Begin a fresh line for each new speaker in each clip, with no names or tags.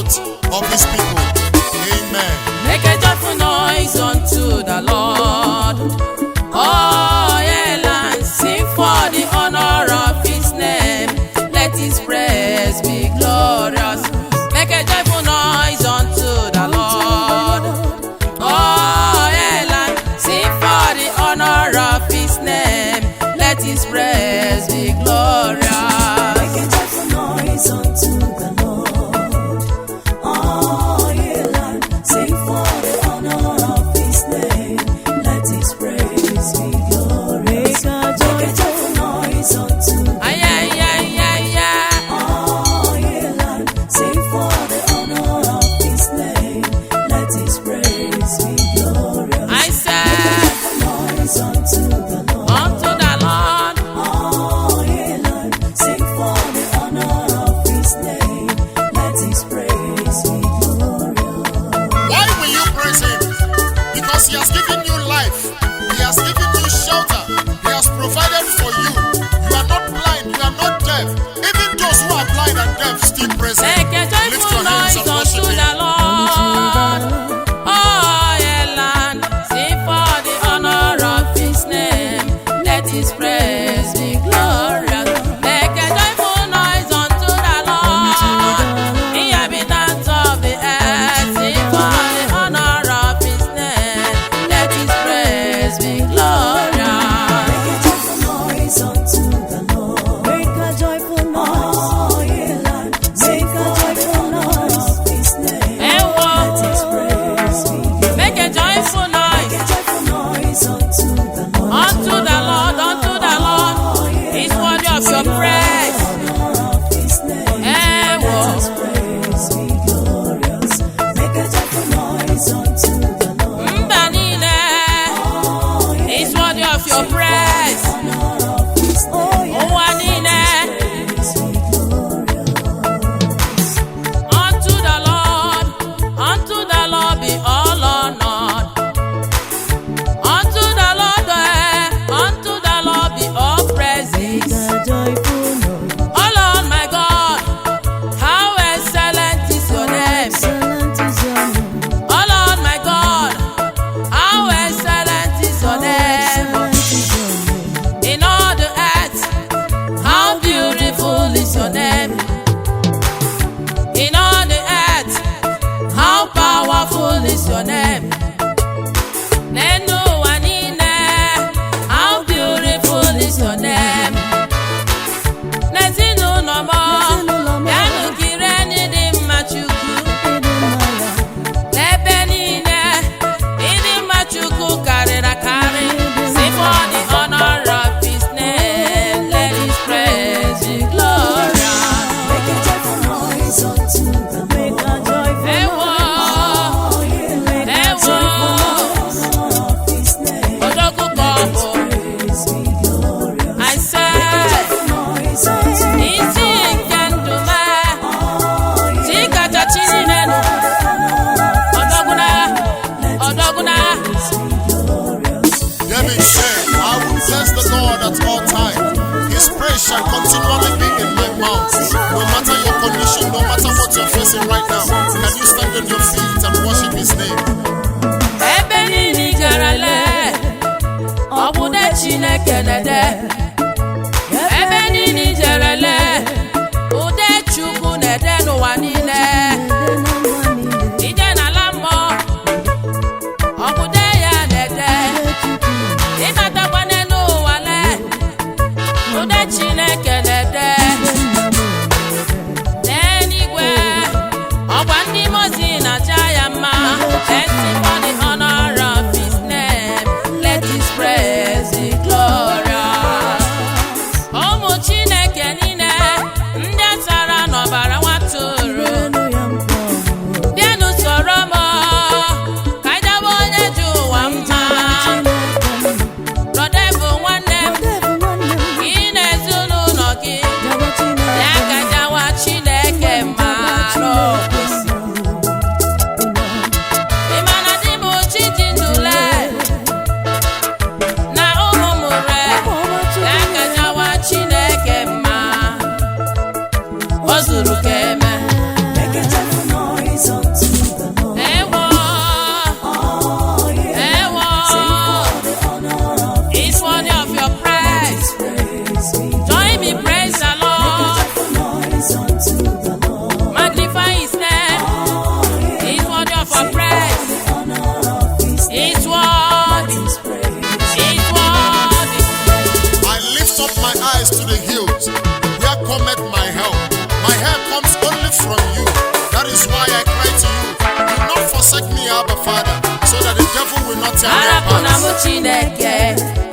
mouth of his people. Amen.
Make a joyful noise unto the Lord. Oh, yeah, land, sing for the honor of his name. Let his praise be glorious. Make a joyful noise unto the Lord. Oh, yeah, land, sing for the honor of his name. Let his praise be glorious.
Make a joyful noise unto the Lord. Oh, yeah, land, sing for the honor of his name. Let his praise be glorious. Make a joyful noise unto the Lord. Oh, yeah, land, sing for the honor of his name. Let his praise be glorious.
I said,
Noise unto the Lord.
unto the Lord.
Oh, yeah, land, sing for the honor of his name. Let his praise be glorious.
Why will you praise him? Because he has given you life. He has given you shelter. He has provided for you. You are not blind. You are not deaf. Even those who are blind and deaf still praise him.
Make a
Lift
joyful
your hands
noise
and
unto
worship
the
him.
Lord. Oh, yeah, land, sing for the honor of his name. Let his praise be glorious. Make a joyful noise unto the Lord. Inhabitants of the earth, sing for the honor of his name. Let his praise be glorious.
Make a joyful noise unto the Lord. Make a joyful noise. Oh, yeah, land, sing a joyful noise of his name.
Hey, whoa.
Let his praise be glorious.
Make a joyful noise
Make a joyful noise unto the Lord.
unto the Lord, unto the Lord. He's worthy of your praise.
Honor of his name.
Hey,
Let
whoa.
his praise be glorious. Make a joyful noise unto the Lord.
Mba niile,
Oh, yeah,
he's worthy of your praise.
honor of his name.
Ụwa niile,
Praise be glorious.
unto the Lord be all honored. Unto the Lord be all praises.
A joyful noise.
Oh Lord my God, how excellent is your name.
Excellent is your name.
Oh Lord my God, how excellent is your name.
Excellent is your name.
In all the earth, how beautiful is your name. In all the earth, how powerful is your name. N'elu ụwa niile, how beautiful is your name. N'ezinụlọ m, ya nụkiri enyi dị mma Chukwu. N'ebe niile, ịdị mma Chukwu karịrị akarị. Sing for the honor of his name. Let his praise be glorious.
Make a joyful noise unto the Lord. Make a joyful
Hey,
noise.
whoa.
Oh, yeah, make
Hey,
a joyful
whoa.
noise of his name.
Odogwu ka ọ bụ.
Praise be glorious.
I said,
Noise unto the
isi nke ndụ m,
Lord.
chi kacha chi niile nụ. Odogwu n'agha, odogwu n'agha.
David said, I will bless the Lord at all times. His praise shall continually be in my mouth. No matter your condition, no matter what you're facing right now, can you stand on your feet and worship his name?
Ebe niile ị gara lee, ọ bụ de Chineke na-ede. Ebe niile ị jere lee, ude Chukwu na-ede n'ụwa niile. Ije n'ala mmụọ, ọ bụ de ya na-ede. Ịbatakwa n'elu ụwa lee, ude Chineke na-ede. N'eluigwe, ọkwa ndị mozi na-aja ya mma. Let's sing for the honor of his name. Let his praise be glorious. Ụmụ Chineke niile, ndị a tara n'ọbara nwa atụrụ, bịanụ soro m, ka anyị jabe onye ji ụwa mma. Brọda bụ nwanne m, ị na-ezinụlọ gị, ya ka jawa Chineke mma n'okwesị. Ị ma na di
me, Abba Father, so that the devil will not tell me
arapụna m
apart.
Chineke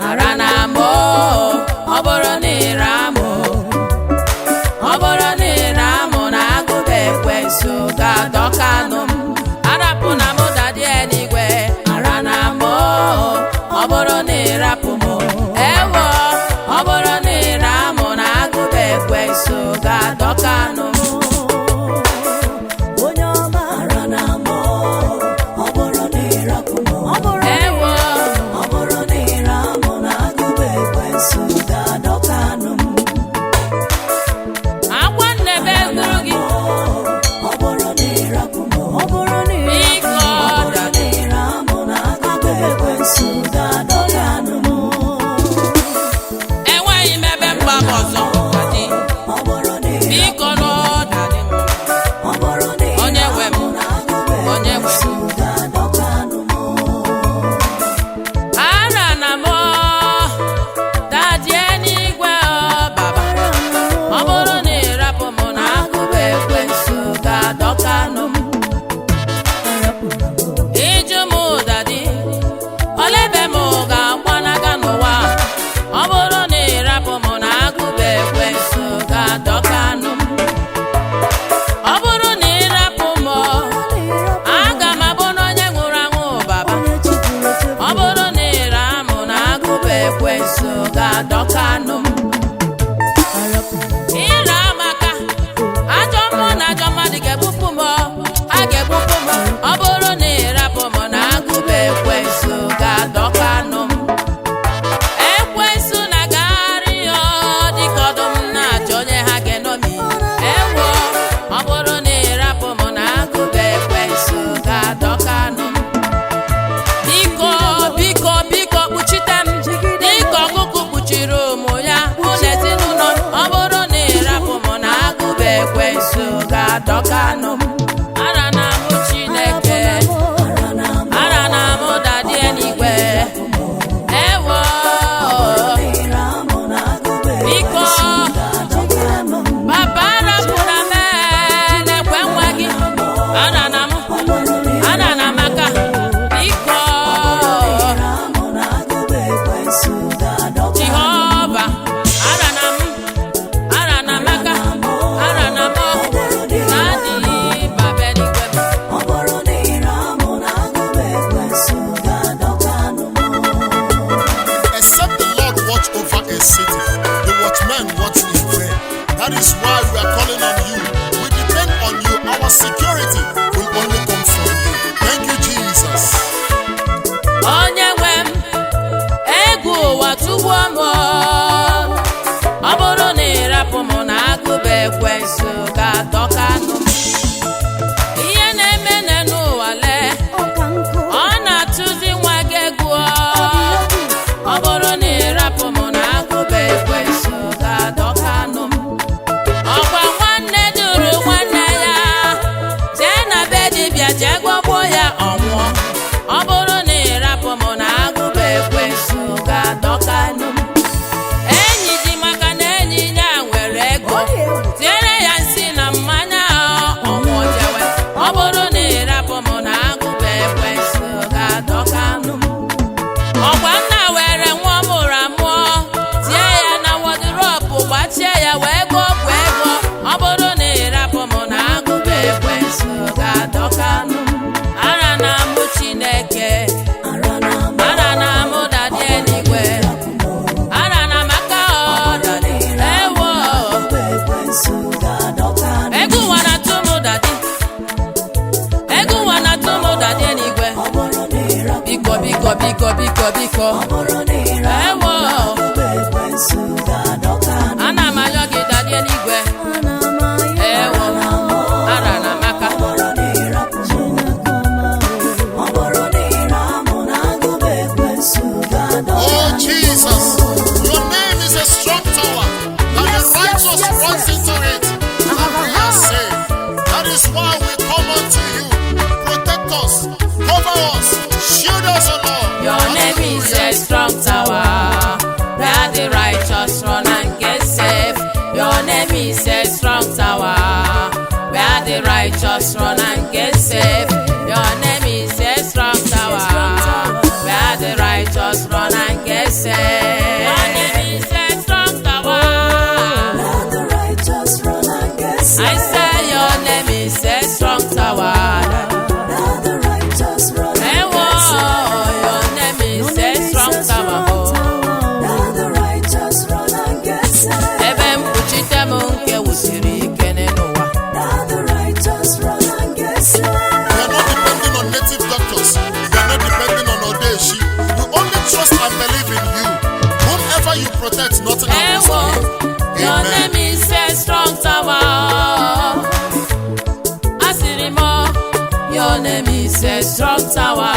ara na m ọ bụrụ na ire amụ ọ bụrụ na ire amụ na agụba ekwensu ga-adọkanụ m arapụna m dadi eluigwe ara na m ọ bụrụ na ịrapụ m ewo ọ bụrụ na ire amụ na agụba ekwensu ga-adọkanụ m
onye ọma ara na mụ ọ bụrụ na ịrapụ m
ewo
ọ bụrụ na ire amụ na agụba ekwensu ga-adọkanụ m
akwa nnebe gụrụ gị
ọ bụrụ na ịrapụ m ọ bụrụ na
biko dadi
ire amụ na agụba ekwensu ga-adọkanụ m
enweghị m ebe mgbaba ọzọ dadi
ọ bụrụ na
biko nọ dadi m
ọ bụrụ na
onye nwe m onye nwe m
ga-adọkanụ m
ara na m dadi eluigwe baba ọ bụrụ na ịrapụ m na agụba ekwensu ga-adọkanụ m ịjụ m dadi olebe m ga-agbanaga n'ụwa ọ bụrụ na ịrapụ m na agụba ekwensu ga-adọkanụ m ọ bụrụ na ịrapụ m aga m abụ na onye nwụrụ anwụ baba ọ bụrụ na ire amụ na agụba ekwensu ga-adọkanụ m ire amaka ajọ mmụọ na ajọ mmadụ ga-egbupụ m ha ga-egbupụ m ọ bụrụ na ịrapụ m na agụba ekwensu ga-adọkanụ m ekwensu na-agagharị ya dịka ọdụm na-achọ onye ha ga-enomi ewo ọ bụrụ na ịrapụ m na agụba ekwensu ga-adọkanụ m biko biko biko kpuchite m dịka ọkụkụ kpuchiri ụmụ ya ụlọ ezinụlọ m ọ bụrụ na ịrapụ m na agụba ekwensu ga-adọkanụ m ara na m Chineke ara na m dadi eluigwe ewo
ire amụ na agụba
biko papa arapụna m na-ekwe nwa gị ara na m ara na m aka biko
amụ na agụba ekwensu ga-adọkanụ
Jehova ara na m aka ara na m na-adịghị baba eluigwe
ọ bụrụ na ire amụ na agụba ekwensu ga-adọkanụ m
Except the Lord watch over a city, the watchmen watch in vain. That is why we are calling on you. We depend on you. Our security will only come from you. Thank you, Jesus.
onye nwe m egwu ụwa tụgbuo m ọ bụrụ na ịrapụ m na agụba ekwensu ga-adọkanụ m ihe na-eme n'ụwa lee ọ na-atụzi nwa gị egwu ọ bụrụ na ịrapụ m na agụba ekwensu ga-adọkanụ m ọkwa nwanne duru nwanne ya jee na be dibịa jee gwọgbuo ya ọnwụọ ọ bụrụ na ịrapụ m na agụba ekwensu ga-adọkanụ m enyi ji maka na enyi ya nwere ego tiere ya nsị na mmanya ọnwụọ jewe ọ bụrụ na ịrapụ m na agụba ekwensu ga-adọkanụ m ọgwa nna were nwa ọ mụrụ amụọ tie ya na wọdụropụ gbachie ya wee gụọ ọgwụ ego ọ bụrụ na ịrapụ m na agụba ekwensu ga-adọkanụ m ara na m Chineke
ara na mụ
ara na m dadi eluigwe ara na m aka dadi ewo
agụba ekwensu ga-adọkanụ
egwu ụwa na-atụ m dadi egwu ụwa na-atụ m dadi eluigwe
ọ bụrụ na ịrapụ
biko biko biko biko biko
ọ bụrụ na ire amụ
ewo
na agụba ekwensu ga-adọkanụ
ana m ayọ gị dadi eluigwe ewo ara na m aka
ọ bụrụ na ịrapụ ọ bụrụ na ire amụ na agụba ekwensu ga-adọkanụ
Oh, Jesus. Your name is a strong tower, and the righteous runs into it, and we are saved. That is why we come unto you. Protect us, cover us, shield us, O Lord.
your name is a strong tower where the righteous run and get safe your name is a strong tower where the righteous run and get safe your name is a your name is a strong tower.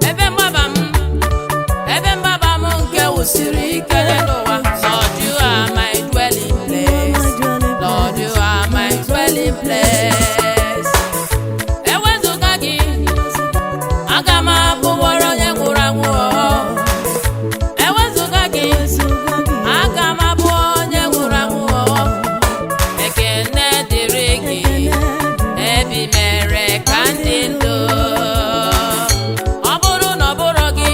Ebe mbaba m nke wusiri ike n'ụwa. Lord, you are my dwelling place. Lord, you are my dwelling place. Ewezuga gị, aga m abụwara onye nwụrụ anwụ. Ewezuga gị, aga m abụ onye nwụrụ anwụ. Ekene dịrị gị, ebi mere ka ndị ndụ. Ọ bụrụ na ọ bụrụ gị,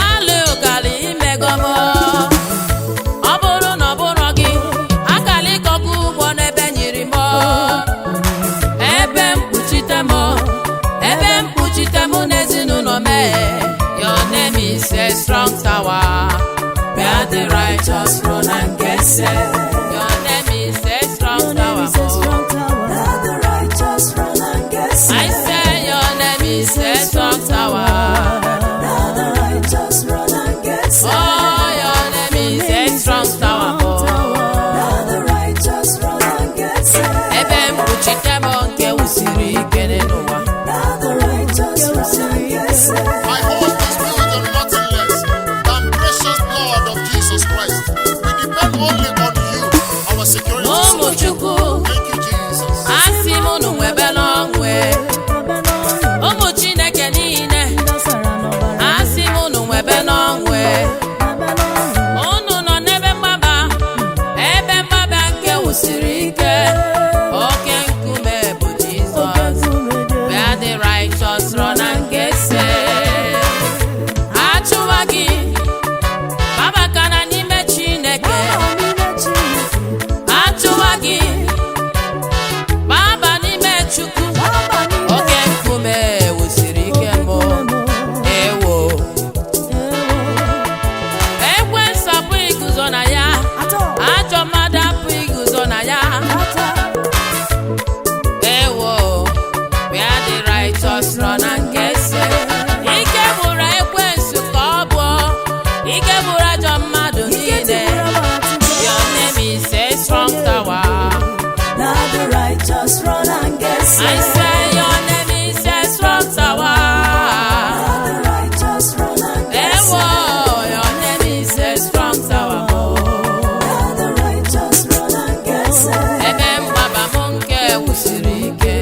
alụ ụgalị imego m. Ọ bụrụ na ọ bụrụ gị, agalị ịkọkọ ugbo n'ebe nyiri m. Ebe mkpuchite m n'ezinụlọ m. Your name is a strong tower, where the righteous run and get safe. Your name is a strong tower.
Where the righteous run and get
I
saved.
say your name is a strong tower.
Where the righteous run and get saved.
Oh, your name is a strong tower.
Where the righteous run and get saved.
Ebe mkpuchite m nke wusiri ike n'ụwa.
Where the righteous run and get saved.
My hope is built on nothing less than precious blood of Jesus Christ. We depend only on you, our security
Ụmụ
soldier.
Chukwu,
Thank you, Jesus.
asị m unu nwebela onwe. Ụmụ Chineke niile, asị m unu nwebela onwe. Unu nọ n'ebe mgbaba nke wusiri ike. Oke nkume bụ Jizọs, where the righteous run and get safe. Achụwa gị, gbabakana n'ime Chineke. Achụwa gị, gbaba n'ime Chukwu. Oke nkume wusiri ike mbụ. Ewo, ekwensu apụ iguzo na ya. Ajọ mmadụ apụ iguzo na ya. Ewo, where the righteous run and get safe. Ike bụrụ ekwensu ka ọ bụ. Ike bụrụ ajọ mmadụ niile. Your name is a strong tower.
Where the righteous run and get
I
saved.
say your name is a strong tower.
Where the righteous run and get
Ewo,
saved.
your name is a strong tower.
Where the righteous run and get saved.
Ebe mgbaba m nke wusiri ike.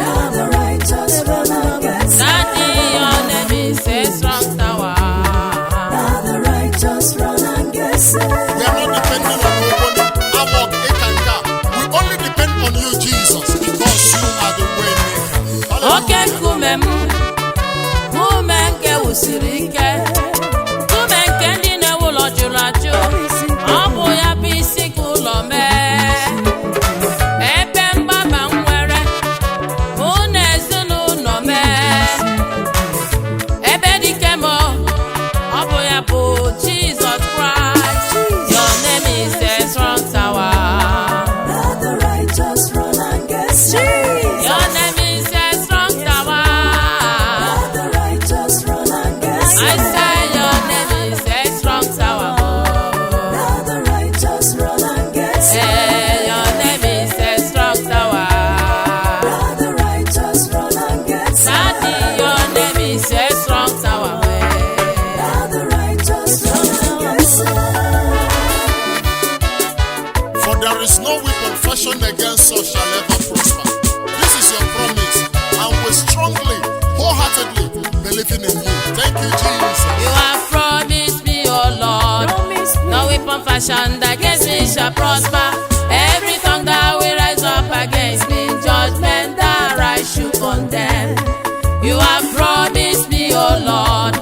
Where the righteous run and get saved.
Daddy, your name is a strong tower.
Where the righteous run and get saved.
We are not depending on nobody, Amok, Ekanka. We only depend on you, Jesus, because you are the way maker.
Oke
Hallelujah.
nkume m, nkume nke wusiri ike. Nkume nke ndị na-ewu ụlọ jụrụ ajụ. Ọ bụ ya bụ isi ka ụlọ mee. Ebe mgbaba m nwere, mụ na ezinụlọ mee. Ebe dike m, ọ bụ ya bụ Jesus Christ. Your name is a strong tower.
Where the righteous run and get saved.
Your name is a strong tower.
Where the righteous run and get
I
saved.
say your name is a strong tower.
Where the righteous run and get saved.
Your name is a strong tower.
Where the righteous run and get saved.
Daddy, your name is a strong tower.
Where the righteous run and get saved.
For there is no weapon fashioned against us shall ever prosper. This is your promise, and we strongly, wholeheartedly believing in you. Thank you, Jesus.
You have promised me, oh Lord, no weapon fashioned against me shall prosper. Every tongue that will rise up against me in judgment that I should condemn. You have promised me, oh Lord,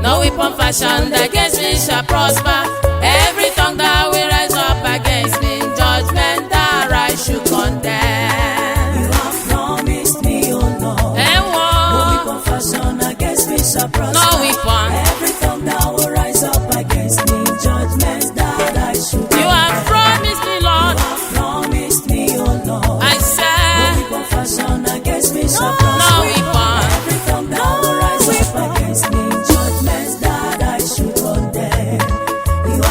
no weapon fashioned against me shall prosper. Every tongue that will rise up against me in judgment that I should condemn.
You have promised me, oh Lord.
And
No
one,
weapon fashioned against me shall prosper.
no weapon.
Every tongue that will rise up against me in judgment that I should
You have promised me, Lord.
You have promised me, oh Lord.
I
No
said,
weapon fashioned against me shall
no
prosper.
weapon.
Every tongue that will rise up against me in judgment that I should condemn. You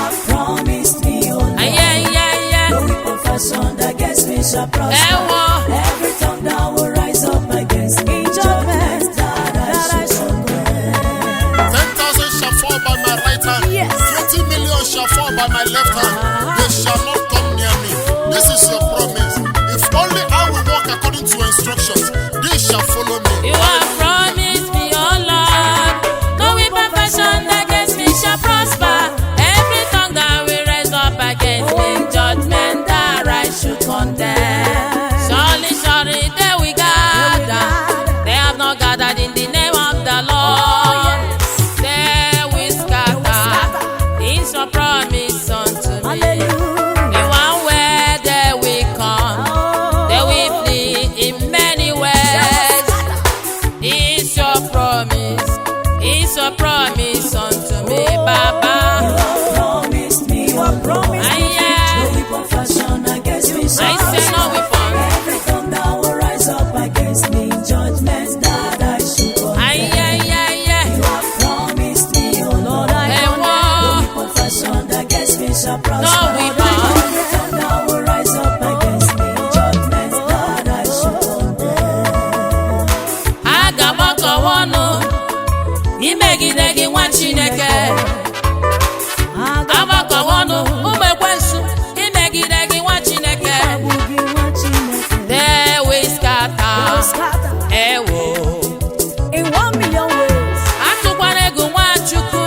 my left hand, they shall not come near me. This is your promise. If only I will walk according to your instructions, they shall follow me.
You have promised me, oh Lord, no weapon fashioned against me shall prosper. Every tongue that will raise up against me in judgment that I should condemn. Surely, surely, they will gather. They have not gathered in the name of the Lord. They will scatter. It's your promise unto me. The one where they will come, they will flee in many ways. It's your promise. It's your promise unto me, Baba.
Promised me, you have promised me. No weapon fashioned against me shall
I say no weapon.
Every tongue that will rise up against me in judgment that I should condemn. You have promised me, oh Lord, I know. No weapon fashioned against me shall prosper.
No weapon.
Every tongue that will rise up against me in judgment that I should condemn.
Agamọkọwọnụ imegide gị nwa Chineke. Agbakọwọnụ ụmụ ekwensu imegide gị nwa Chineke. They will scatter. Ewo.
In 1 million ways.
Atụkwana egwu Nwachukwu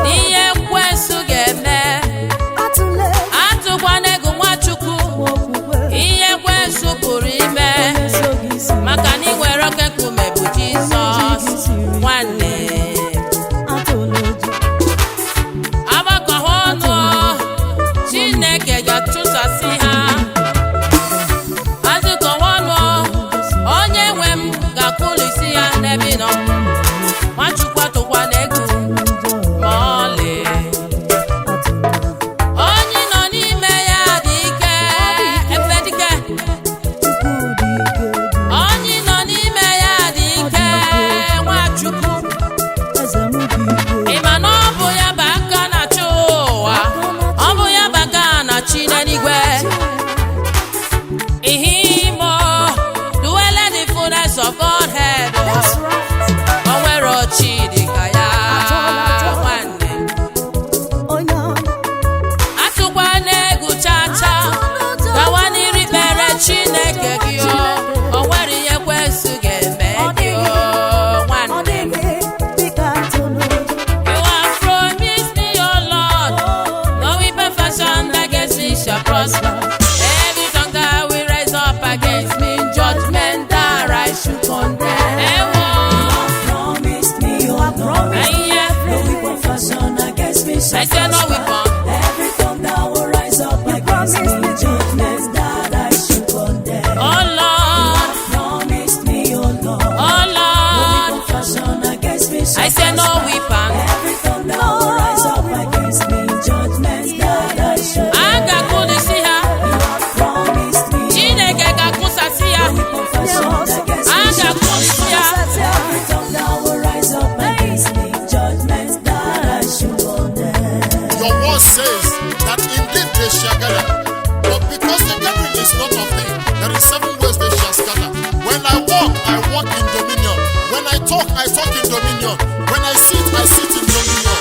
n'ihe ekwensu ga-eme. Atụkwana egwu Nwachukwu ihe ekwensu pụrụ ime. Maka na ị nwere oke nkume bụ Jizọs nwanne. Agbakọwọnụ Chineke ga-achụsasị ha. Atụkọwọnụ onye nwe m ga-akụlisi ya n'ebe ị nọ. Nwachukwu atụkwana egwu ma ọlị. Onye nọ n'ime ya dị ike, efe dike. Onye nọ n'ime ya dị ike, Nwachukwu. Ị ma na ọ bụ ya bụ aka na-achị ụwa, ọ bụ ya bụ aka na-achị n'eluigwe. Ihimo dwell in the fullness of Godhead. O nwere ọchị dị ka ya nwanne. Atụkwana egwu chacha, gawa n'iru ikpere Chineke gị o. O nwere ihe ekwensu ga-eme gị o nwanne. You have promised me, oh Lord, no weapon fashioned against me shall prosper. Every tongue that will rise up against me in judgment that I should condemn. Ewo.
Promised me, oh Lord. No weapon fashioned against me shall
I say no
prosper.
weapon.
Every tongue that will rise up against me in judgment that I should condemn.
Oh Lord,
Promised me, oh Lord.
oh
No
Lord,
weapon fashioned against me shall
I say no
prosper.
weapon.
Every tongue that will rise up against me in judgment that I should
A
condemn.
ga-akụlisi ha.
You have promised me, oh
Chineke ga-akụsasị ya.
no weapon fashioned against
A
me shall
ga-akụlisi
prosper.
ya.
Every tongue that will rise up against me in judgment that I should condemn.
Your word says that indeed they shall gather, but because the gathering is not of thee, there is 7 ways they shall scatter. When I walk in dominion. When I talk in dominion. When I sit in dominion.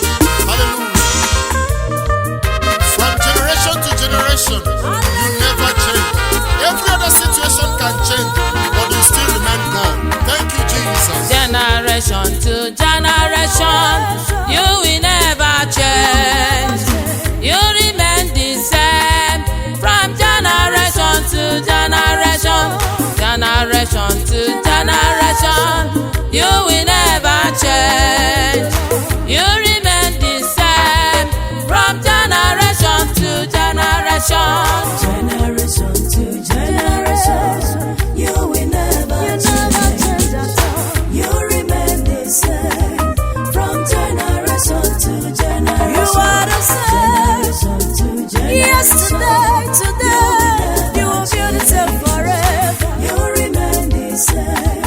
Hallelujah. From generation to generation, you never change. Every other situation can change, but you still remain God. Thank you, Jesus.
Generation to generation, you will never change. You remain the same from generation to generation, generation to generation. You will never change. You remain the same from generation to generation.
Generation to generation, you will never change. You remain the same from generation to generation. You are the same. Generation to generation. Yesterday, today, you will be the same forever. You remain the same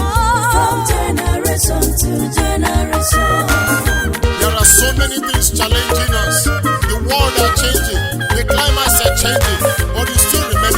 from generation to generation.
There are so many things challenging us. The world are changing. The climates are changing. But you still remain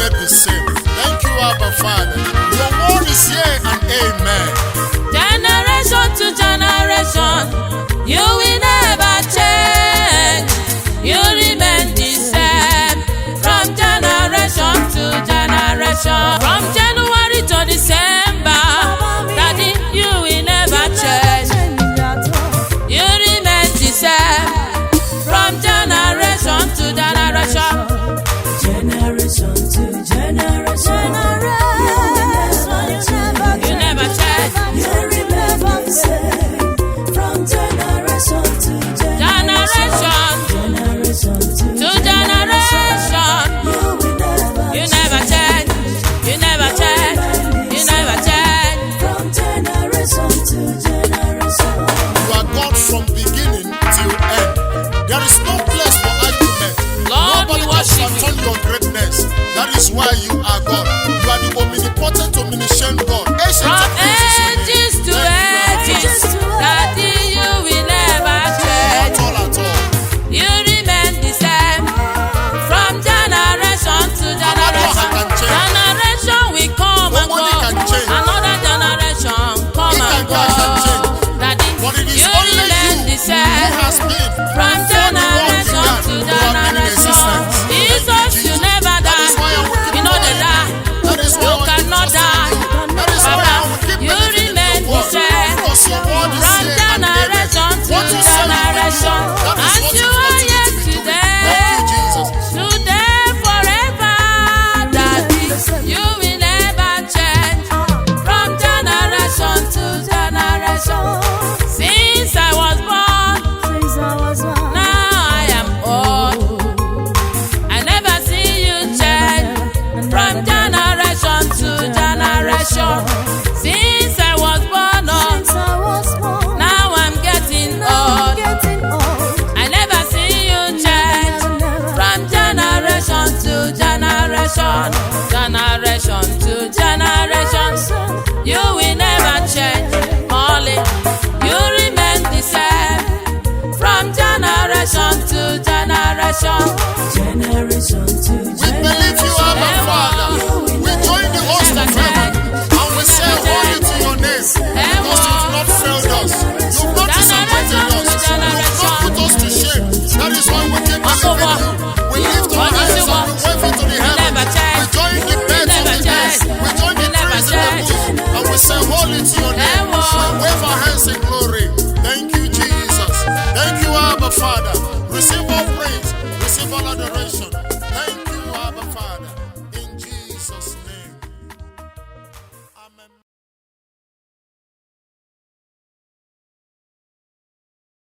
generation. Since I was born, now I'm getting old. I never see you change from generation to generation, generation to generation. You will never change, Molly. You remain the same from generation to generation.
Generation to
We believe you, Abba Father. We join the host of heaven and we say, holy to your name, because you've not failed us. You've not disappointed us. You've not put us to shame. That is why we keep believing you.